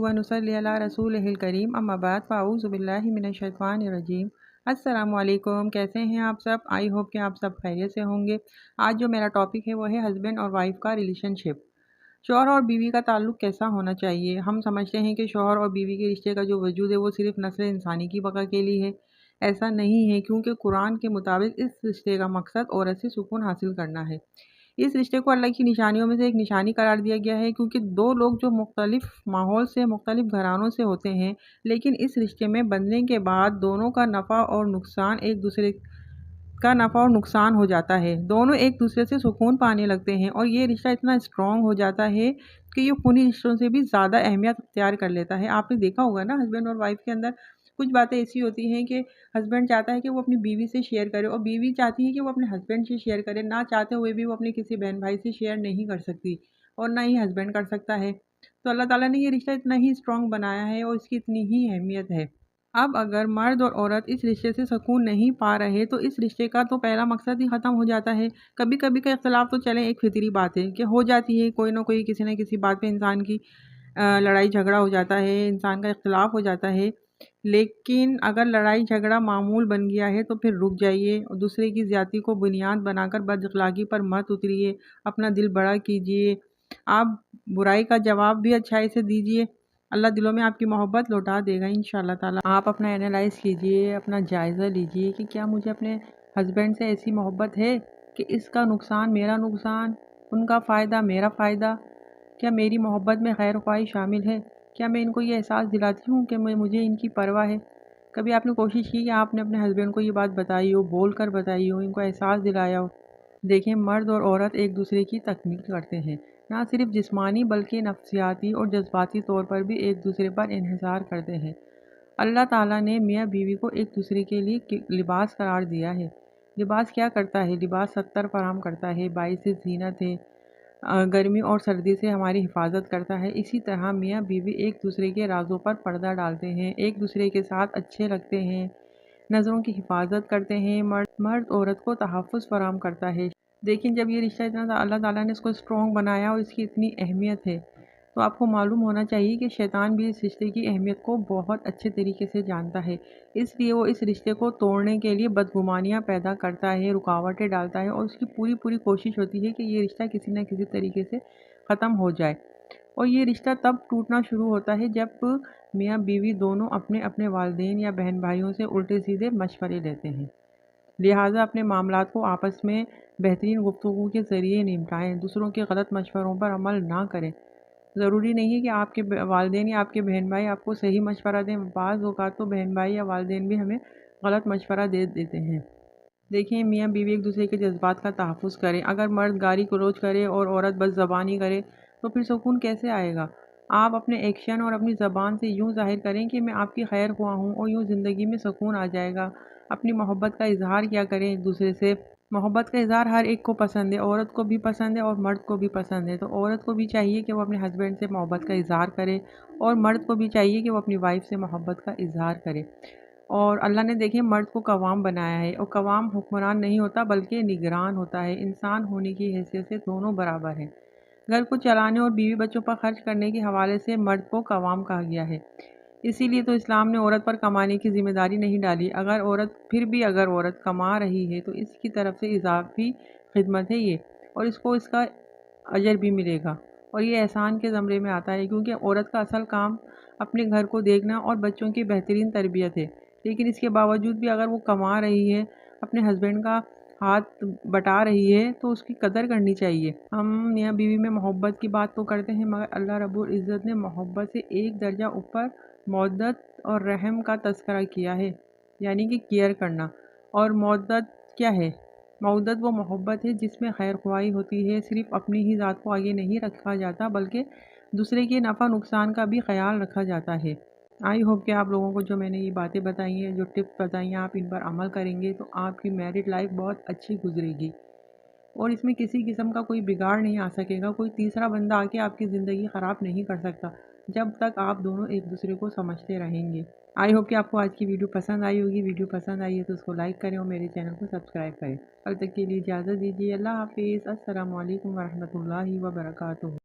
व नुसल्ली अला रसूलिहिल करीम अम्मा बाद फ़अऊज़ु बिल्लाहि मिनश शैतानिर रजीम। अस्सलामु अलैकुम, कैसे हैं आप सब? आई होप कि आप सब खैरियत से होंगे। आज जो मेरा टॉपिक है वो है हस्बैंड और वाइफ का रिलेशनशिप। शौहर और बीवी का ताल्लुक़ कैसा होना चाहिए? हम समझते हैं कि शौहर और बीवी के रिश्ते का जो वजूद है वो सिर्फ़ नस्ल इंसानी की बका के लिए है। ऐसा नहीं है, क्योंकि कुरान के मुताबिक इस रिश्ते का मकसद औरत से सुकून हासिल करना है। इस रिश्ते को अल्लाह की निशानियों में से एक निशानी करार दिया गया है, क्योंकि दो लोग जो मुख्तलिफ माहौल से, मुख्तलिफ घरानों से होते हैं, लेकिन इस रिश्ते में बनने के बाद दोनों का नफ़ा और नुकसान हो जाता है। दोनों एक दूसरे से सुकून पाने लगते हैं और ये रिश्ता इतना स्ट्रॉन्ग हो जाता है कि ये खूनी रिश्तों से भी ज़्यादा अहमियत अख्तियार कर लेता है। आपने देखा होगा ना, हस्बैंड और वाइफ के अंदर कुछ बातें ऐसी होती हैं कि हस्बैंड चाहता है कि वो अपनी बीवी से शेयर करे और बीवी चाहती है कि वो अपने हस्बैंड से शेयर करे। ना चाहते हुए भी वो अपने किसी बहन भाई से शेयर नहीं कर सकती और ना ही हस्बैंड कर सकता है। तो अल्लाह ताला ने ये रिश्ता इतना ही स्ट्रॉन्ग बनाया है और इसकी इतनी ही अहमियत है। अब अगर मर्द और औरत इस रिश्ते से सुकून नहीं पा रहे तो इस रिश्ते का तो पहला मकसद ही ख़त्म हो जाता है। कभी कभी का इख्तलाफ तो चलें, एक फितरी बात है कि हो जाती है, कोई ना कोई किसी न किसी बात पे इंसान की लड़ाई झगड़ा हो जाता है, इंसान का इख्तलाफ हो जाता है। लेकिन अगर लड़ाई झगड़ा मामूल बन गया है तो फिर रुक जाइए और दूसरे की ज़्यादती को बुनियाद बनाकर बदअखलाकी पर मत उतरिए। अपना दिल बड़ा कीजिए। आप बुराई का जवाब भी अच्छाई से दीजिए। अल्लाह दिलों में आपकी मोहब्बत लौटा देगा इंशाअल्लाह ताला। आप अपना एनालाइज़ कीजिए, अपना जायज़ा लीजिए कि क्या मुझे अपने हस्बैंड से ऐसी मोहब्बत है कि इसका नुकसान मेरा नुकसान, उनका फ़ायदा मेरा फ़ायदा। क्या मेरी मोहब्बत में खैर ख्वाही शामिल है? क्या मैं इनको ये एहसास दिलाती हूँ कि मुझे इनकी परवाह है? कभी आपने कोशिश की कि आपने अपने हस्बैंड को ये बात बताई हो, बोल कर बताई हो, इनको एहसास दिलाया हो? देखें, मर्द और औरत एक दूसरे की तकमील करते हैं, ना सिर्फ जिस्मानी बल्कि नफ्सियाती और जज्बाती तौर पर भी एक दूसरे पर इन्हिसार करते हैं। अल्लाह ताला ने मियाँ बीवी को एक दूसरे के लिए लिबास करार दिया है। लिबास क्या करता है? लिबास सत्तर फराहम करता है, बाइस ज़ीनत है, गर्मी और सर्दी से हमारी हिफाजत करता है। इसी तरह मियाँ बीवी एक दूसरे के राज़ों पर पर्दा डालते हैं, एक दूसरे के साथ अच्छे लगते हैं, नज़रों की हिफाजत करते हैं। मर्द औरत को तहफ़्फ़ुज़ फराहम करता है। लेकिन जब ये रिश्ता इतना अल्लाह ताला ने इसको स्ट्रॉन्ग बनाया और इसकी इतनी अहमियत है, तो आपको मालूम होना चाहिए कि शैतान भी इस रिश्ते की अहमियत को बहुत अच्छे तरीके से जानता है। इसलिए वो इस रिश्ते को तोड़ने के लिए बदगुमानियाँ पैदा करता है, रुकावटें डालता है और उसकी पूरी पूरी कोशिश होती है कि ये रिश्ता किसी न किसी तरीके से ख़त्म हो जाए। और ये रिश्ता तब टूटना शुरू होता है जब मियाँ बीवी दोनों अपने अपने वालिदैन या बहन भाइयों से उल्टे सीधे मशवरे लेते हैं। लिहाजा अपने मामलात को आपस में बेहतरीन गुफ्तगू के ज़रिए निपटाएं, दूसरों के गलत मशवरों पर अमल ना करें। ज़रूरी नहीं है कि आपके वालिदैन या आपके बहन भाई आपको सही मशवरा दें। बाज़ औक़ात तो बहन भाई या वालिदैन भी हमें गलत मशवरा दे देते हैं। देखिए, मियाँ बीवी एक दूसरे के जज्बात का तहफ़्फ़ुज़ करें। अगर मर्द गाली गलौज करे और औरत बदज़बानी करे तो फिर सुकून कैसे आएगा? आप अपने एक्शन और अपनी ज़बान से यूँ ज़ाहिर करें कि मैं आपकी खैर ख्वाह हूँ और यूँ ज़िंदगी में सुकून आ जाएगा। अपनी मोहब्बत का इज़हार किया करें एक दूसरे से। मोहब्बत का इज़हार हर एक को पसंद है, औरत को भी पसंद है और मर्द को भी पसंद है। तो औरत को भी चाहिए कि वो अपने हस्बैंड से मोहब्बत का इज़हार करे और मर्द को भी चाहिए कि वो अपनी वाइफ से मोहब्बत का इज़हार करे। और अल्लाह ने देखिए मर्द को कवाम बनाया है और कवाम हुक्मरान नहीं होता बल्कि निगरान होता है। इंसान होने की हैसियत से दोनों बराबर हैं। घर को चलाने और बीवी बच्चों पर खर्च करने के हवाले से मर्द को कवाम कहा गया है। इसीलिए तो इस्लाम ने औरत पर कमाने की ज़िम्मेदारी नहीं डाली। अगर औरत कमा रही है तो इसकी तरफ से इज़ाफ़ी खिदमत है ये, और इसको इसका अजर भी मिलेगा और ये एहसान के ज़मरे में आता है, क्योंकि औरत का असल काम अपने घर को देखना और बच्चों की बेहतरीन तरबियत है। लेकिन इसके बावजूद भी अगर वो कमा रही है, अपने हस्बैंड का हाथ बटा रही है, तो उसकी कदर करनी चाहिए। हम मियाँ बीवी में मोहब्बत की बात तो करते हैं, मगर अल्लाह रब्बुल इज़्ज़त ने मोहब्बत से एक दर्जा ऊपर मौद्दत और रहम का तज़किरा किया है, यानी कि केयर करना। और मौद्दत क्या है? मौद्दत वो मोहब्बत है जिसमें खैर ख्वाही होती है। सिर्फ़ अपनी ही ज़ात को आगे नहीं रखा जाता बल्कि दूसरे के नफ़ा नुकसान का भी ख़याल रखा जाता है। आई होप कि आप लोगों को जो मैंने ये बातें बताई हैं, जो टिप्स बताई हैं, आप इन पर अमल करेंगे तो आपकी मैरिड लाइफ बहुत अच्छी गुजरेगी और इसमें किसी किस्म का कोई बिगाड़ नहीं आ सकेगा। कोई तीसरा बंदा आके आपकी ज़िंदगी ख़राब नहीं कर सकता जब तक आप दोनों एक दूसरे को समझते रहेंगे। आई होप कि आपको आज की वीडियो पसंद आई होगी। वीडियो पसंद आई है तो उसको लाइक करें और मेरे चैनल को सब्सक्राइब करें। कल तक के लिए इजाज़त दीजिए। अल्लाह हाफिज़। अस्सलामु अलैकुम वरहमतुल्लाहि वबरकातुहू।